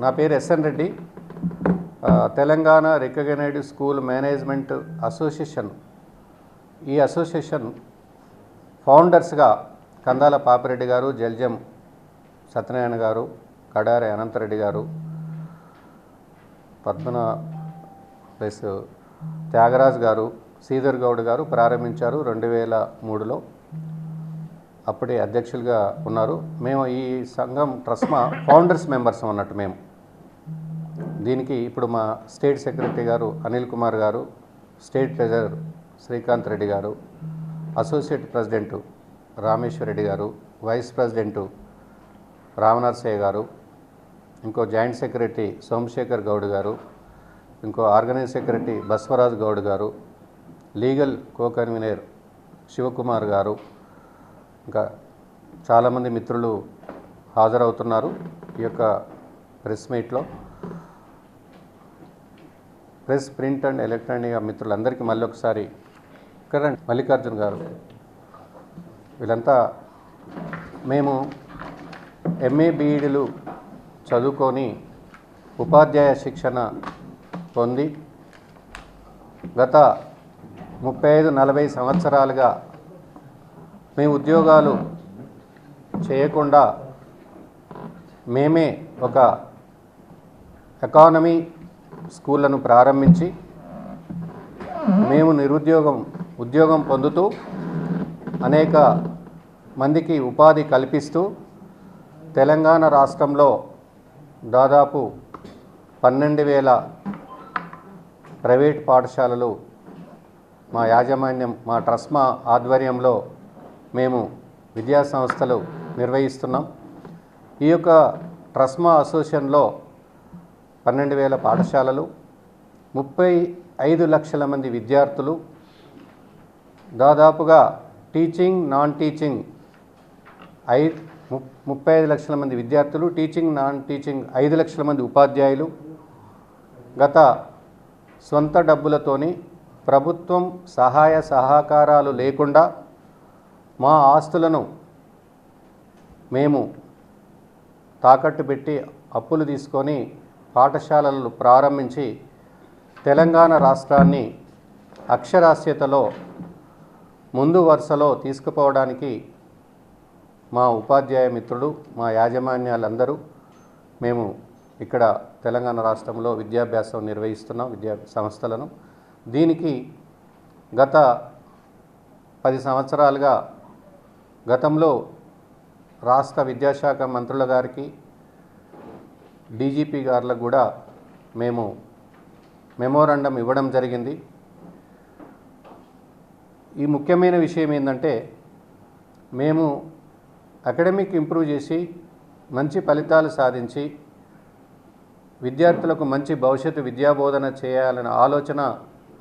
నా పేరు SN Reddy. Telangana recognised school management association, ఈ అసోసియేషన్ ఫౌండర్స్గా కందాల పాపిరెడ్డి గారు, జల్జం సత్యనారాయణ గారు, కడారి అనంతరెడ్డి గారు, పద్మన ప్లస్ త్యాగరాజ్ గారు, శ్రీధర్ గౌడ్ గారు ప్రారంభించారు 2003లో. అప్పుడే అధ్యక్షులుగా ఉన్నారు. మేము ఈ సంఘం ట్రస్మా ఫౌండర్స్ మెంబర్స్ అన్నట్టు. మేము దీనికి ఇప్పుడు మా స్టేట్ సెక్రటరీ గారు అనిల్ కుమార్ గారు, స్టేట్ ట్రెజరర్ శ్రీకాంత్ రెడ్డి గారు, అసోసియేట్ ప్రెసిడెంటు రామేశ్వర్ రెడ్డి గారు, వైస్ ప్రెసిడెంటు రామనరసయ్య గారు, ఇంకో జాయింట్ సెక్రటరీ సోమశేఖర్ గౌడ్ గారు, ఇంకో ఆర్గనైజ్ సెక్రటరీ బస్వరాజ్ గౌడ్ గారు, లీగల్ కో కన్వీనర్ శివకుమార్ గారు, ఇంకా చాలామంది మిత్రులు హాజరవుతున్నారు ఈ యొక్క ప్రెస్ మీట్లో. ప్రెస్, ప్రింట్ అండ్ ఎలక్ట్రానిక్ మిత్రులందరికీ మళ్ళీ ఒకసారి ఇక్కడ మల్లికార్జున్ గారు, వీళ్ళంతా మేము ఎంఏ బీఈడీలు చదువుకొని ఉపాధ్యాయ శిక్షణ పొంది గత 35-40 సంవత్సరాలుగా మేము ఉద్యోగాలు చేయకుండా మేమే ఒక ఎకానమీ స్కూళ్ళను ప్రారంభించి మేము ఉద్యోగం పొందుతూ అనేక మందికి ఉపాధి కల్పిస్తూ తెలంగాణ రాష్ట్రంలో దాదాపు 12,000 ప్రైవేట్ పాఠశాలలు మా యాజమాన్యం, మా ట్రస్మా ఆధ్వర్యంలో మేము విద్యా సంస్థలు నిర్వహిస్తున్నాం. ఈ యొక్క ట్రస్మా అసోసియేషన్లో 12,000 పాఠశాలలు, 35 లక్షల మంది విద్యార్థులు, దాదాపుగా టీచింగ్, నాన్ టీచింగ్ 35 లక్షల మంది విద్యార్థులు, టీచింగ్, నాన్ టీచింగ్ 5 లక్షల మంది ఉపాధ్యాయులు. గత సొంత డబ్బులతోని ప్రభుత్వం సహాయ సహకారాలు లేకుండా మా ఆస్తులను మేము తాకట్టు పెట్టి అప్పులు తీసుకొని పాఠశాలలు ప్రారంభించి తెలంగాణ రాష్ట్రాన్ని అక్షరాస్యతలో ముందు వరుసలో తీసుకుపోవడానికి మా ఉపాధ్యాయ మిత్రులు, మా యాజమాన్యాలందరూ మేము ఇక్కడ తెలంగాణ రాష్ట్రంలో విద్యాభ్యాసం నిర్వహిస్తున్నాం, విద్యా సంస్థలను. దీనికి గత 10 సంవత్సరాలుగా గతంలో రాష్ట్ర విద్యాశాఖ మంత్రుల గారికి, డీజీపీ గారులకు కూడా మేము మెమోరాండం ఇవ్వడం జరిగింది. ఈ ముఖ్యమైన విషయం ఏంటంటే, మేము అకాడమిక్ ఇంప్రూవ్ చేసి మంచి ఫలితాలు సాధించి విద్యార్థులకు మంచి భవిష్యత్తు విద్యాబోధన చేయాలనే ఆలోచన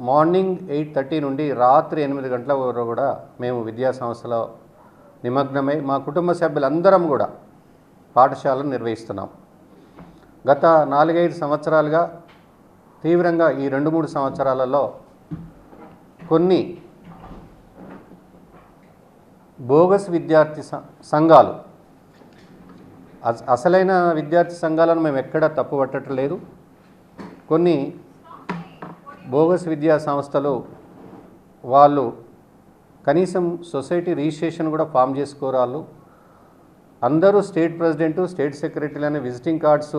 మార్నింగ్ 8:30 నుండి రాత్రి 8 గంటల వరకు కూడా మేము విద్యా సంస్థలో నిమగ్నమై మా కుటుంబ సభ్యులందరం కూడా పాఠశాలను నిర్వహిస్తున్నాం. గత 4-5 సంవత్సరాలుగా తీవ్రంగా ఈ 2-3 సంవత్సరాలలో కొన్ని బోగస్ విద్యార్థి సంఘాలు, అసలైన విద్యార్థి సంఘాలను మేము ఎక్కడా తప్పు పట్టట్లేదు, కొన్ని బోగస్ విద్యా సంస్థలు వాళ్ళు కనీసం సొసైటీ రిజిస్ట్రేషన్ కూడా ఫామ్ చేసుకోరాళ్ళు. అందరూ స్టేట్ ప్రెసిడెంటు, స్టేట్ సెక్రటరీలు అనే విజిటింగ్ కార్డ్స్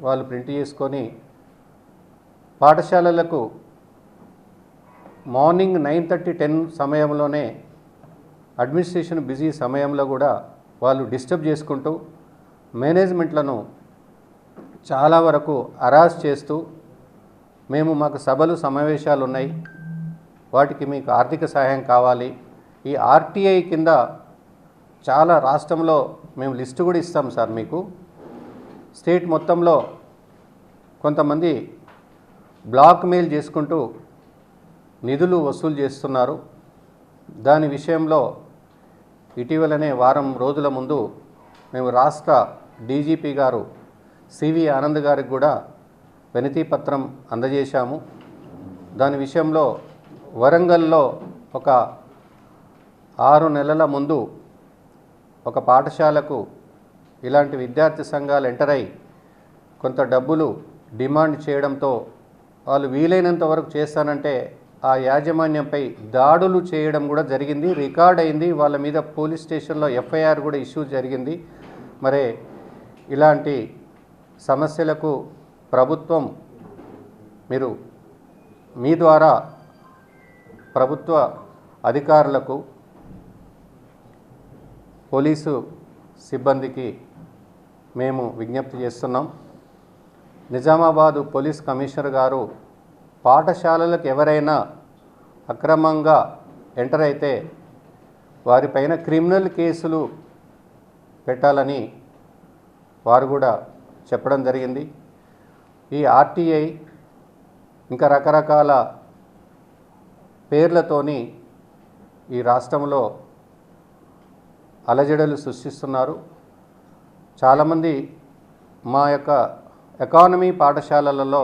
వాళ్ళు ప్రింట్ చేసుకొని పాఠశాలలకు మార్నింగ్ 9:30-10 సమయంలోనే అడ్మినిస్ట్రేషన్ బిజీ సమయంలో కూడా వాళ్ళు డిస్టర్బ్ చేసుకుంటూ మేనేజ్మెంట్లను చాలా వరకు హరాస్ చేస్తూ, మాకు సభలు సమావేశాలు ఉన్నాయి, వాటికి మీకు ఆర్థిక సహాయం కావాలి, ఈ ఆర్టీఐ కింద చాలా రాష్ట్రంలో మేము లిస్టు కూడా ఇస్తాం సార్ మీకు, స్టేట్ మొత్తంలో కొంతమంది బ్లాక్ మెయిల్ చేసుకుంటూ నిధులు వసూలు చేస్తున్నారు. దాని విషయంలో ఇటీవలనే వారం రోజుల ముందు మేము రాష్ట్ర డీజీపీ గారు సివి ఆనంద్ గారికి కూడా వినతి పత్రం అందజేశాము. దాని విషయంలో వరంగల్లో ఒక 6 నెలల ముందు ఒక పాఠశాలకు ఇలాంటి విద్యార్థి సంఘాలు ఎంటర్ అయ్యి కొంత డబ్బులు డిమాండ్ చేయడంతో వాళ్ళు వీలైనంత వరకు చేస్తానంటే ఆ యాజమాన్యంపై దాడులు చేయడం కూడా జరిగింది, రికార్డ్ అయింది. వాళ్ళ మీద పోలీస్ స్టేషన్లో ఎఫ్ఐఆర్ కూడా ఇష్యూ జరిగింది. మరి ఇలాంటి సమస్యలకు ప్రభుత్వం మీరు మీ ద్వారా ప్రభుత్వ అధికారులకు, పోలీసు సిబ్బందికి మేము విజ్ఞప్తి చేస్తున్నాం. నిజామాబాదు పోలీస్ కమిషనర్ గారు పాఠశాలలకు ఎవరైనా అక్రమంగా ఎంటర్ అయితే వారిపైన క్రిమినల్ కేసులు పెట్టాలని వారు కూడా చెప్పడం జరిగింది. ఈ ఆర్టీఐ ఇంకా రకరకాల పేర్లతోని ఈ రాష్ట్రంలో అలజడులు సృష్టిస్తున్నారు. చాలామంది మా యొక్క ఎకానమీ పాఠశాలలలో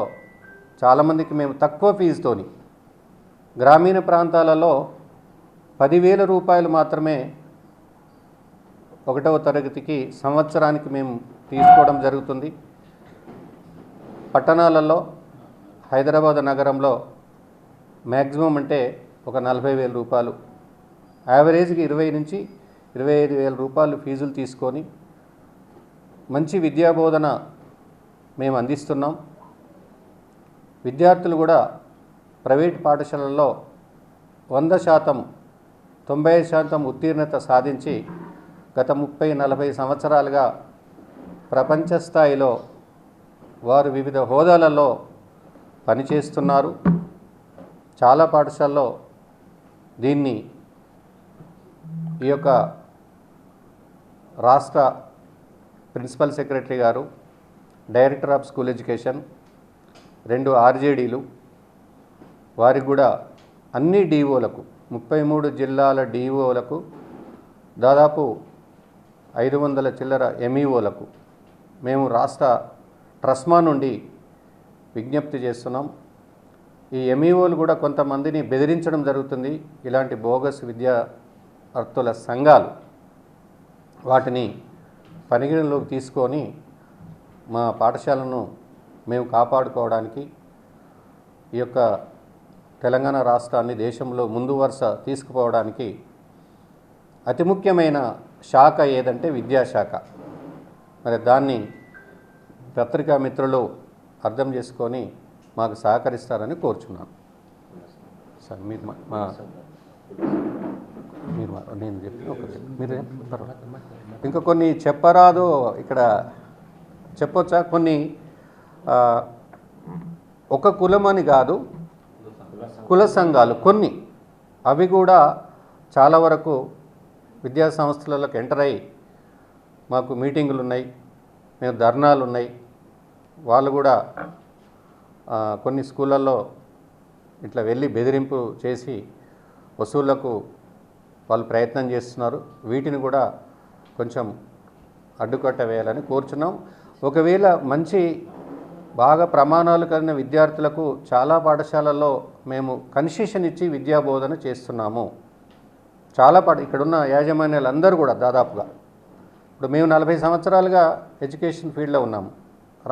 చాలామందికి మేము తక్కువ ఫీజుతోని, గ్రామీణ ప్రాంతాలలో 10,000 రూపాయలు మాత్రమే 1వ తరగతికి సంవత్సరానికి మేము తీసుకోవడం జరుగుతుంది. పట్టణాలలో హైదరాబాద్ నగరంలో మ్యాక్సిమం అంటే ఒక 40,000 రూపాయలు, యావరేజ్కి 20 నుంచి 25,000 రూపాయలు ఫీజులు తీసుకొని మంచి విద్యాబోధన మేము అందిస్తున్నాం. విద్యార్థులు కూడా ప్రైవేట్ పాఠశాలల్లో 100%, 90% ఉత్తీర్ణత సాధించి గత 30-40 సంవత్సరాలుగా ప్రపంచ స్థాయిలో వారు వివిధ హోదాలలో పనిచేస్తున్నారు. చాలా పాఠశాలలో దీన్ని ఈ యొక్క రాష్ట్ర ప్రిన్సిపల్ సెక్రటరీ గారు, డైరెక్టర్ ఆఫ్ స్కూల్ ఎడ్యుకేషన్, 2 ఆర్జేడీలు, వారికి కూడా అన్ని డిఓలకు 33 జిల్లాల డిఓలకు దాదాపు 500 చిల్లర ఎంఈఓలకు మేము రాష్ట్ర ట్రస్మా నుండి విజ్ఞప్తి చేస్తున్నాం. ఈ ఎంఈఓలు కూడా కొంతమందిని బెదిరించడం జరుగుతుంది. ఇలాంటి బోగస్ విద్యార్థుల సంఘాలు వాటిని పరిగణలోకి తీసుకొని మా పాఠశాలను మేము కాపాడుకోవడానికి, ఈ యొక్క తెలంగాణ రాష్ట్రాన్ని దేశంలో ముందు వరుస తీసుకుపోవడానికి అతి ముఖ్యమైన శాఖ ఏదంటే విద్యాశాఖ. మరి దాన్ని పత్రికా మిత్రులు అర్థం చేసుకొని మాకు సహకరిస్తారని కోరుచున్నాను. సార్ మీరు నేను చెప్పిన మీరు ఇంకా కొన్ని చెప్పరాదు, ఇక్కడ చెప్పొచ్చా? కొన్ని ఒక కులం అని కాదు, కుల సంఘాలు కొన్ని, అవి కూడా చాలా వరకు విద్యా సంస్థలకు ఎంటర్ అయ్యి మాకు మీటింగులు ఉన్నాయి, మేము ధర్నాలు ఉన్నాయి. వాళ్ళు కూడా కొన్ని స్కూళ్ళల్లో ఇట్లా వెళ్ళి బెదిరింపు చేసి వసూళ్లకు వాళ్ళు ప్రయత్నం చేస్తున్నారు. వీటిని కూడా కొంచెం అడ్డుకట్ట వేయాలని కోరుచున్నాం. ఒకవేళ మంచి బాగా ప్రమాణాలు కలిగిన విద్యార్థులకు చాలా పాఠశాలల్లో మేము కన్సెషన్ ఇచ్చి విద్యాబోధన చేస్తున్నాము. చాలా ఇక్కడున్న యాజమాన్యాలు అందరూ కూడా దాదాపుగా ఇప్పుడు మేము 40 సంవత్సరాలుగా ఎడ్యుకేషన్ ఫీల్డ్లో ఉన్నాము.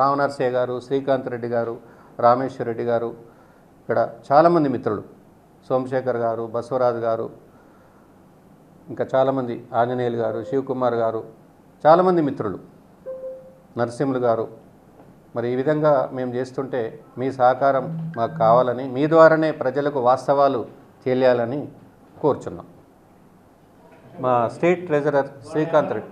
రామనరసయ్య గారు, శ్రీకాంత్ రెడ్డి గారు, రామేశ్వర్ రెడ్డి గారు, ఇక్కడ చాలామంది మిత్రులు, సోమశేఖర్ గారు, బసవరాజు గారు, ఇంకా చాలామంది, ఆంజనేయులు గారు, శివకుమార్ గారు, చాలామంది మిత్రులు, నరసింహులు గారు. మరి ఈ విధంగా మేము చేస్తుంటే మీ సహకారం మాకు కావాలని, మీ ద్వారానే ప్రజలకు వాస్తవాలు తెలియాలని కోరుచున్నాం. మా స్టేట్ ట్రెజరర్ శ్రీకాంత్ రెడ్డి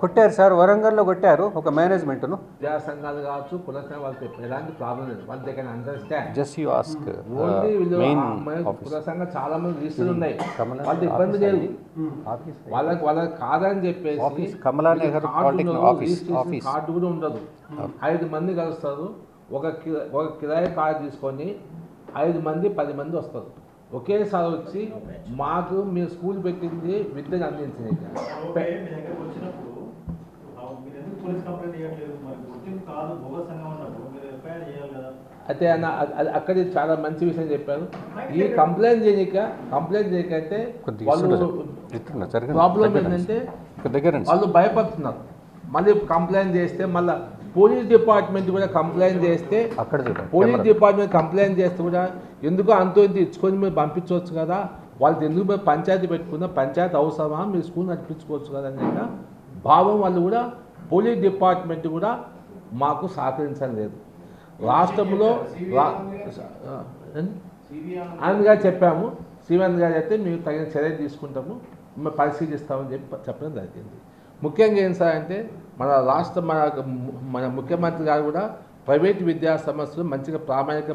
కొట్టారు సార్, వరంగల్లో కొట్టారు ఒక మేనేజ్మెంట్ను. విద్యా సంఘాలు కావచ్చు, కుల వాళ్ళకి ఎలాంటి ప్రాబ్లం లేదు. వాళ్ళు they can understand. Just you ask. Only కుల సంఘం చాలా మంది లిస్టులు ఉన్నాయి, వాళ్ళకి ఇబ్బంది లేదు. వాళ్ళకి కాదని చెప్పేసి కార్డు కూడా ఉండదు. 5 మంది కలుస్తారు, ఒక కిరాయి కార్డు తీసుకొని 5 మంది 10 మంది వస్తారు. ఒకేసారి వచ్చి మాకు మీరు స్కూల్ పెట్టింది విద్యను అందించింది. అయితే అన్న అక్కడి చాలా మంచి విషయం చెప్పారు. ఈ కంప్లైంట్ చేయకంటే వాళ్ళు ప్రాబ్లం ఏంటంటే వాళ్ళు భయపడుతున్నారు. మళ్ళీ కంప్లైంట్ చేస్తే మళ్ళీ పోలీస్ డిపార్ట్మెంట్ కూడా కంప్లైంట్ చేస్తే అక్కడ చూడండి పోలీస్ డిపార్ట్మెంట్ కంప్లైంట్ చేస్తే కూడా ఎందుకో అంతో ఇంత ఇచ్చుకొని మీరు పంపించవచ్చు కదా, వాళ్ళకి ఎందుకు మీరు పంచాయతీ పెట్టుకున్నా, పంచాయతీ అవసరమా, మీరు స్కూల్ నడిపించుకోవచ్చు కదా అనే భావం వాళ్ళు కూడా పోలీస్ డిపార్ట్మెంట్ కూడా మాకు సహకరించడం లేదు. రాష్ట్రంలో ఆనంద్ గారు చెప్పాము, శ్రీవంత్ గారు అయితే మేము తగిన చర్య తీసుకుంటాము, మేము పరిశీలిస్తామని చెప్పడం జరిగింది. ముఖ్యంగా ఏం సార్ అంటే మన ముఖ్యమంత్రి గారు కూడా ప్రైవేట్ విద్యా సంస్థలు మంచిగా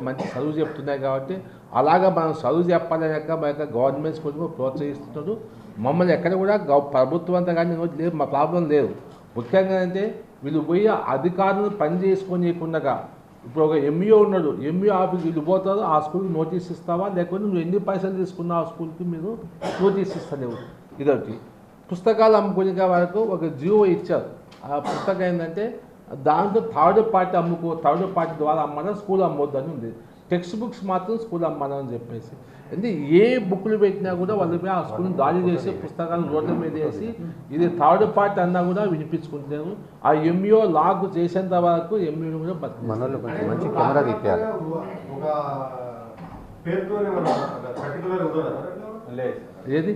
మంచి చదువు చెప్తున్నాయి కాబట్టి అలాగా మనం చదువు చెప్పాలనేక మా యొక్క గవర్నమెంట్ స్కూల్ ప్రోత్సహిస్తున్నారు. మమ్మల్ని ఎక్కడ కూడా ప్రభుత్వంతో కానీ లేదు, మా ప్రాబ్లం లేదు. ముఖ్యంగా అంటే వీళ్ళు పోయి అధికారులు పని చేసుకొనికుండా ఇప్పుడు ఒక ఎంఈఓ ఉన్నాడు, ఎంఈఓ ఆఫీస్కి వీళ్ళు పోతారు, ఆ స్కూల్కి నోటీస్ ఇస్తావా, లేకపోతే నువ్వు ఎన్ని పైసలు తీసుకున్నావు ఆ స్కూల్కి మీరు నోటీస్ ఇస్తలేవు. ఇదొకటి. పుస్తకాలు అమ్ముకునే వరకు ఒక జియో ఇచ్చారు. ఆ పుస్తకం ఏంటంటే దాంట్లో థర్డ్ పార్టీ ద్వారా అమ్మడం, స్కూల్ అమ్మొద్దని ఉంది. టెక్స్ట్ బుక్స్ మాత్రం స్కూల్ అమ్మడం అని చెప్పేసి, అంటే ఏ బుక్లు పెట్టినా కూడా వాళ్ళపై ఆ స్కూల్ని దాడి చేసి పుస్తకాలను రోడ్ల మీద వేసి ఇది థర్డ్ పార్టీ అన్నా కూడా వినిపించుకుంటున్నారు. ఆ ఎంఈఓ లాగ్ చేసేంత వరకు ఎంఈఓ కూడా మంచి కెమెరా తీయాలి. ఏది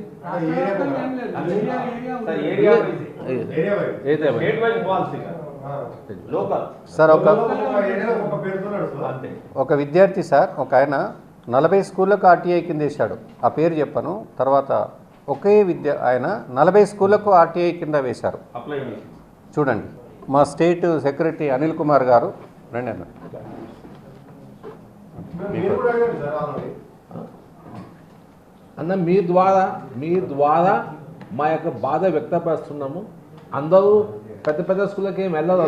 సార్ ఒక విద్యార్థి సార్, ఒక ఆయన 40 స్కూళ్ళకు ఆర్టీఐ కింద వేశాడు. ఆ పేరు చెప్పను తర్వాత. ఒకే ఆయన 40 స్కూళ్ళకు ఆర్టీఐ కింద వేశారు. చూడండి, మా స్టేట్ సెక్రటరీ అనిల్ కుమార్ గారు రండి అన్న. అన్న మీ ద్వారా మా యొక్క బాధ వ్యక్తపరుస్తున్నాము. అందరూ పెద్ద స్కూళ్ళకి ఏం వెళ్ళదు.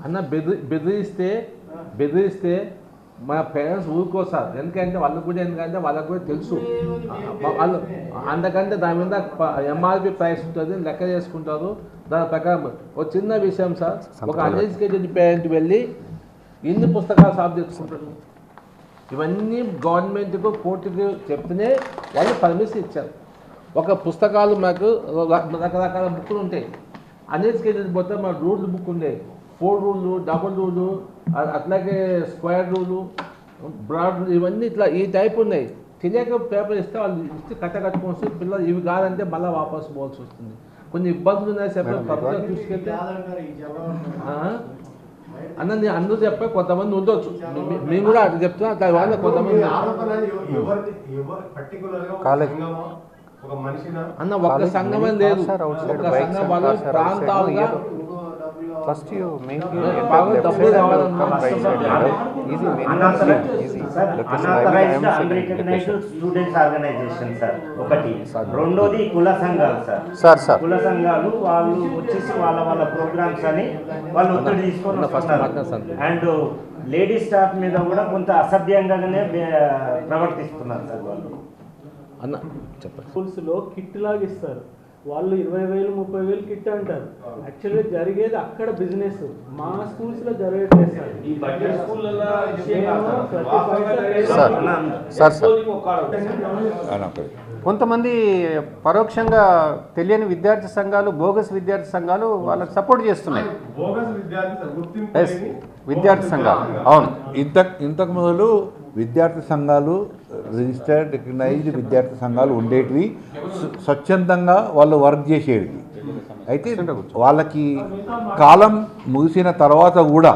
అన్న బెదిరిస్తే మా పేరెంట్స్ ఊరుకోసారు. ఎందుకంటే వాళ్ళకు కూడా తెలుసు, వాళ్ళు అందుకంటే దాని మీద ఎంఆర్పి ప్రైస్ ఉంటుంది, లెక్క చేసుకుంటారు. దాని ప్రకారం ఒక చిన్న విషయం సార్, ఒక అన్ఎడ్యుకేటెడ్ పేరెంట్ వెళ్ళి ఎన్ని పుస్తకాలు సాగు తెచ్చుకుంటారు. ఇవన్నీ గవర్నమెంట్కు కోర్టుకు చెప్తేనే వాళ్ళు పర్మిషన్ ఇచ్చారు. ఒక పుస్తకాలు మాకు రకరకాల బుక్కులు ఉంటాయి. అన్ఎడ్యుకేటెడ్ పోతే మా రూల్స్ బుక్ ఉండే, 4 రూళ్ళు, డబుల్ రూలు, అట్లాగే స్క్వేర్ రూలు, బ్రాడ్ రూలు, ఇవన్నీ ఇట్లా ఈ టైప్ ఉన్నాయి. తెలియక పేపర్ ఇస్తే వాళ్ళు ఇస్తే కట్టుకొని వస్తే పిల్లలు ఇవి కాదంటే మళ్ళీ వాపసు పోవాల్సి వస్తుంది. కొన్ని ఇబ్బందులు ఉన్నాయి. సెపరేట్ ప్రభుత్వం చూసుకెళ్తే అన్నది అందరూ చెప్పే కొంతమంది ఉండొచ్చు, మేము కూడా అట్లా చెప్తున్నా. వాళ్ళ కొంతమంది అన్న ఒక్క సంఘమే లేదు, ఒక సంఘం వాళ్ళు ప్రాంతాలుగా First you make unauthorized unrecognized students organization sir ఒకటి. రెండోది కుల సంఘాలు సార్. కుల సంఘాలు వాళ్ళు వచ్చేసి వాళ్ళ ప్రోగ్రామ్స్ అని వాళ్ళు ఒత్తిడి తీసుకొని వస్తున్నారు. అండ్ లేడీ స్టాఫ్ మీద కూడా కొంత అసభ్యంగానే ప్రవర్తిస్తున్నారు సార్ వాళ్ళు. అన్న చెప్పండి. స్కూల్స్లో కిట్ లాగా ఇస్తారు, వాళ్ళు 20,000 30,000 కిట్ అంటారు. యాక్చువల్గా జరిగేది అక్కడ బిజినెస్, మా స్కూల్స్లో జరగట్లేదు సార్. ఈ బడ్జెట్ స్కూళ్ళలో కొంతమంది పరోక్షంగా తెలియని విద్యార్థి సంఘాలు, బోగస్ విద్యార్థి సంఘాలు వాళ్ళకి సపోర్ట్ చేస్తున్నాయి. విద్యార్థి సంఘాలు అవును. ఇంతకు మొదలు విద్యార్థి సంఘాలు రిజిస్టర్డ్ రికగ్నైజ్డ్ విద్యార్థి సంఘాలు ఉండేటివి, స్వచ్ఛందంగా వాళ్ళు వర్క్ చేసేవి. అయితే వాళ్ళకి కాలం ముగిసిన తర్వాత కూడా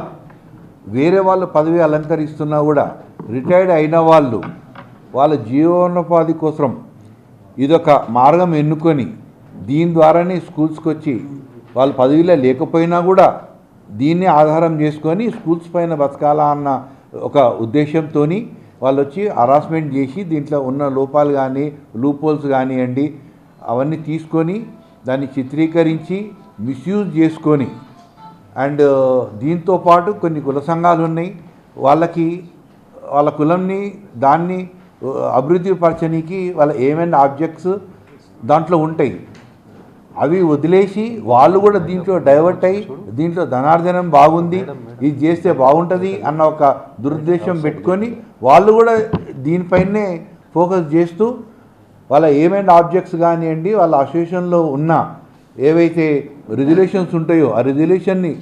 వేరే వాళ్ళు పదవి అలంకరిస్తున్నా కూడా రిటైర్డ్ అయిన వాళ్ళు వాళ్ళ జీవనోపాధి కోసం ఇదొక మార్గం ఎన్నుకొని దీని ద్వారానే స్కూల్స్కి వచ్చి వాళ్ళు పదవిలో లేకపోయినా కూడా దీన్ని ఆధారం చేసుకొని స్కూల్స్ పైన బతకాలా అన్న ఒక ఉద్దేశంతో వాళ్ళు వచ్చి హరాస్మెంట్ చేసి దీంట్లో ఉన్న లోపాలు కానీ లూపోల్స్ కానివ్వండి అవన్నీ తీసుకొని దాన్ని చిత్రీకరించి మిస్యూజ్ చేసుకొని అండ్ దీంతోపాటు కొన్ని కుల సంఘాలు ఉన్నాయి, వాళ్ళ కులంని దాన్ని అభివృద్ధి పరచడానికి వాళ్ళ ఏమైనా ఆబ్జెక్ట్స్ దాంట్లో ఉంటాయి, అవి వదిలేసి వాళ్ళు కూడా దీంట్లో డైవర్ట్ అయ్యి దీంట్లో ధనార్జనం బాగుంది, ఇది చేస్తే బాగుంటుంది అన్న ఒక దురుద్దేశం పెట్టుకొని వాళ్ళు కూడా దీనిపైనే ఫోకస్ చేస్తూ వాళ్ళ ఏమైనా ఆబ్జెక్ట్స్ కానివ్వండి, వాళ్ళ అసోసియేషన్లో ఉన్న ఏవైతే రెగ్యులేషన్స్ ఉంటాయో ఆ రెగ్యులేషన్ని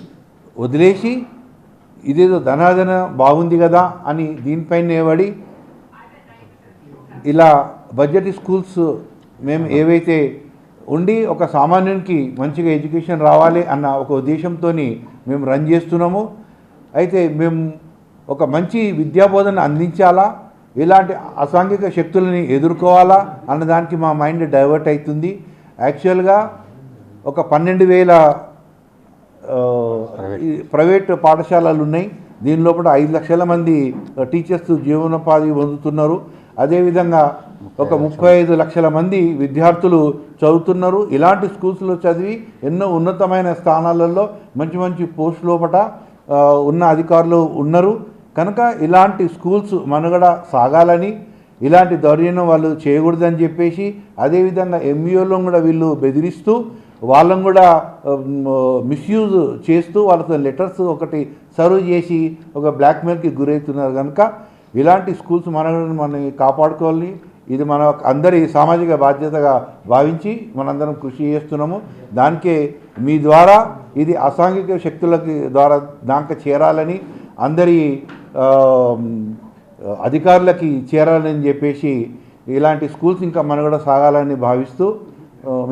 వదిలేసి ఇదేదో ధనాధన బాగుంది కదా అని దీనిపైన నిలబడి ఇలా బడ్జెట్ స్కూల్స్ మేము ఏవైతే ఉండి ఒక సామాన్యునికి మంచిగా ఎడ్యుకేషన్ రావాలి అన్న ఒక ఉద్దేశంతో మేము రన్ చేస్తున్నాము. అయితే మేము ఒక మంచి విద్యాబోధన అందించాలా, ఇలాంటి అసాంఘిక శక్తులని ఎదుర్కోవాలా అన్నదానికి మా మైండ్ డైవర్ట్ అవుతుంది. యాక్చువల్గా ఒక 12,000 ప్రైవేట్ పాఠశాలలు ఉన్నాయి. దీని లోపల 5 లక్షల మంది టీచర్స్ జీవనోపాధి పొందుతున్నారు. అదేవిధంగా ఒక 35 లక్షల మంది విద్యార్థులు చదువుతున్నారు. ఇలాంటి స్కూల్స్లో చదివి ఎన్నో ఉన్నతమైన స్థానాలలో మంచి మంచి పోస్ట్ లోపల ఉన్న అధికారులు ఉన్నారు. కనుక ఇలాంటి స్కూల్స్ మనుగడ సాగాలని, ఇలాంటి దౌర్జన్యం వాళ్ళు చేయకూడదని చెప్పేసి, అదేవిధంగా ఎంఈఓలను కూడా వీళ్ళు బెదిరిస్తూ వాళ్ళని కూడా మిస్యూజ్ చేస్తూ వాళ్ళతో లెటర్స్ ఒకటి సర్వ్ చేసి ఒక బ్లాక్మెయిల్కి గురవుతున్నారు. కనుక ఇలాంటి స్కూల్స్ మనం కాపాడుకోవాలి. ఇది మన అందరి సామాజిక బాధ్యతగా భావించి మనందరం కృషి చేస్తున్నాము. దానికే మీ ద్వారా ఇది అసాంఘిక శక్తులకి ద్వారా దాకా చేరాలని, అందరి అధికారులకి చేరాలని చెప్పేసి ఇలాంటి స్కూల్స్ ఇంకా మనుగడ సాగాలని భావిస్తూ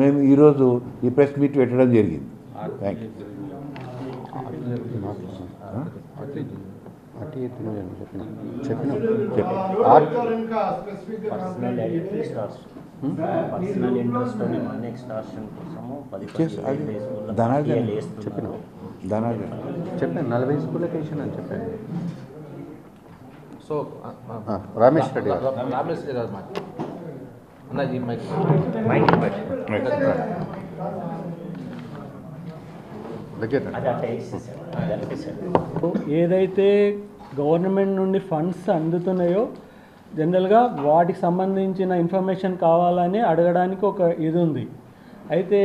మేము ఈరోజు ఈ ప్రెస్ మీట్ పెట్టడం జరిగింది. Thank you. Personal interest money extortion కోసము 10 ధనార్జన చెప్పిన 40 స్కూళ్ళకి వేసాను అని చెప్పాను. సో రమేష్ రెడ్డి గారు గారు అన్నది ఏదైతే గవర్నమెంట్ నుండి ఫండ్స్ అందుతున్నాయో జనరల్గా వాటికి సంబంధించిన ఇన్ఫర్మేషన్ కావాలని అడగడానికి ఒక ఇది ఉంది. అయితే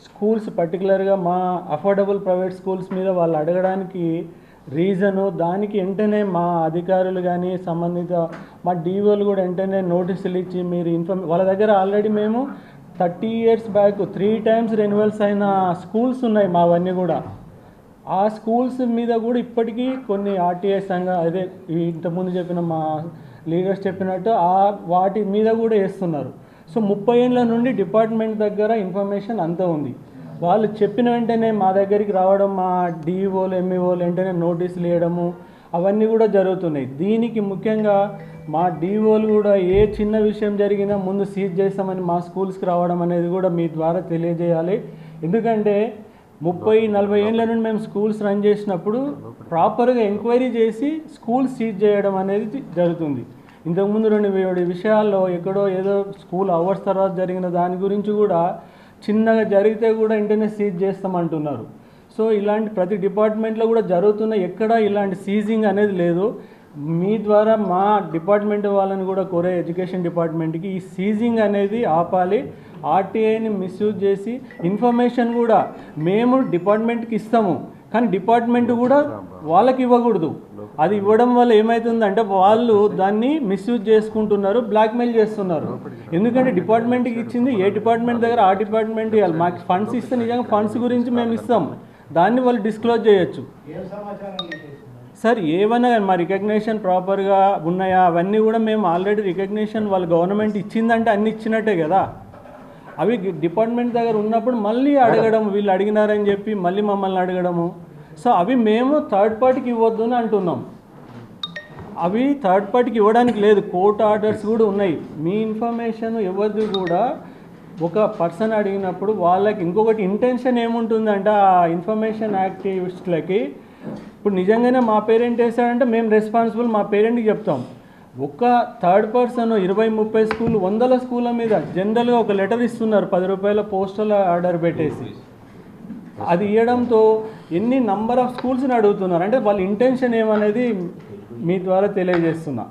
స్కూల్స్ పర్టికులర్గా మా అఫోర్డబుల్ ప్రైవేట్ స్కూల్స్ మీద వాళ్ళు అడగడానికి రీజను, దానికి వెంటనే మా అధికారులు కానీ సంబంధిత మా డీఓలు కూడా వెంటనే నోటీసులు ఇచ్చి మీరు వాళ్ళ దగ్గర ఆల్రెడీ మేము 30 years బ్యాక్ 3 times రెన్యువల్స్ అయిన స్కూల్స్ ఉన్నాయి మావన్నీ కూడా. ఆ స్కూల్స్ మీద కూడా ఇప్పటికీ కొన్ని ఆర్టీఐ సంఘం అదే ఇంతకుముందు చెప్పిన మా లీడర్స్ చెప్పినట్టు వాటి మీద కూడా వేస్తున్నారు. సో 30 ఏళ్ళ నుండి డిపార్ట్మెంట్ దగ్గర ఇన్ఫర్మేషన్ అంతా ఉంది. వాళ్ళు చెప్పిన వెంటనే మా దగ్గరికి రావడం, మా డిఈఓలు ఎంఈఓలు వెంటనే నోటీసులు ఇవ్వడము అవన్నీ కూడా జరుగుతున్నాయి. దీనికి ముఖ్యంగా మా డిఓలు కూడా ఏ చిన్న విషయం జరిగినా ముందు సీజ్ చేస్తామని మా స్కూల్స్కి రావడం అనేది కూడా మీ ద్వారా తెలియజేయాలి. ఎందుకంటే 30-40 ఏళ్ళ నుండి మేము స్కూల్స్ రన్ చేసినప్పుడు ప్రాపర్గా ఎంక్వైరీ చేసి స్కూల్ సీజ్ చేయడం అనేది జరుగుతుంది. ఇంతకుముందు 2 విషయాల్లో ఎక్కడో ఏదో స్కూల్ అవర్స్ తర్వాత జరిగిన దాని గురించి కూడా చిన్నగా జరిగితే కూడా వెంటనే సీజ్ చేస్తామంటున్నారు. సో ఇలాంటి ప్రతి డిపార్ట్మెంట్లో కూడా జరుగుతున్న ఎక్కడ ఇలాంటి సీజింగ్ అనేది లేదు. మీ ద్వారా మా డిపార్ట్మెంట్ వాళ్ళని కూడా కోరే ఎడ్యుకేషన్ డిపార్ట్మెంట్కి ఈ సీజింగ్ అనేది ఆపాలి. ఆర్టీఐని మిస్యూజ్ చేసి ఇన్ఫర్మేషన్ కూడా మేము డిపార్ట్మెంట్కి ఇస్తాము, కానీ డిపార్ట్మెంట్ కూడా వాళ్ళకి ఇవ్వకూడదు. అది ఇవ్వడం వల్ల ఏమవుతుందంటే వాళ్ళు దాన్ని మిస్యూజ్ చేసుకుంటున్నారు, బ్లాక్మెయిల్ చేస్తున్నారు. ఎందుకంటే డిపార్ట్మెంట్కి ఇచ్చింది ఏ డిపార్ట్మెంట్ దగ్గర ఆ డిపార్ట్మెంట్ ఇవ్వాలి. మాకు ఫండ్స్ ఇస్తే నిజంగా ఫండ్స్ గురించి మేము ఇస్తాం, దాన్ని వాళ్ళు డిస్క్లోజ్ చేయొచ్చు. సార్ ఏమైనా మా రికగ్నేషన్ ప్రాపర్గా ఉన్నాయా అవన్నీ కూడా మేము ఆల్రెడీ రికగ్నేషన్ వాళ్ళు గవర్నమెంట్ ఇచ్చిందంటే అన్ని ఇచ్చినట్టే కదా. అవి డిపార్ట్మెంట్ దగ్గర ఉన్నప్పుడు మళ్ళీ అడగడం, వీళ్ళు అడిగినారని చెప్పి మళ్ళీ మమ్మల్ని అడగడము. సో అవి మేము థర్డ్ పార్టీకి ఇవ్వద్దు అని అంటున్నాం. అవి థర్డ్ పార్టీకి ఇవ్వడానికి లేదు, కోర్టు ఆర్డర్స్ కూడా ఉన్నాయి. మీ ఇన్ఫర్మేషన్ ఎవరిది కూడా ఒక పర్సన్ అడిగినప్పుడు వాళ్ళకి ఇంకొకటి ఇంటెన్షన్ ఏముంటుందంటే ఆ ఇన్ఫర్మేషన్ యాక్టివిస్టులకి ఇప్పుడు నిజంగానే మా పేరెంట్ వేసాడంటే మేము రెస్పాన్సిబుల్ మా పేరెంట్కి చెప్తాం. ఒక థర్డ్ పర్సన్ 20-30 స్కూల్ 100 స్కూళ్ళ మీద జనరల్గా ఒక లెటర్ ఇస్తున్నారు, 10 రూపాయల పోస్టల్ ఆర్డర్ పెట్టేసి. అది ఇవ్వడంతో ఎన్ని నంబర్ ఆఫ్ స్కూల్స్ని అడుగుతున్నారు అంటే వాళ్ళ ఇంటెన్షన్ ఏమనేది మీ ద్వారా తెలియజేస్తున్నా.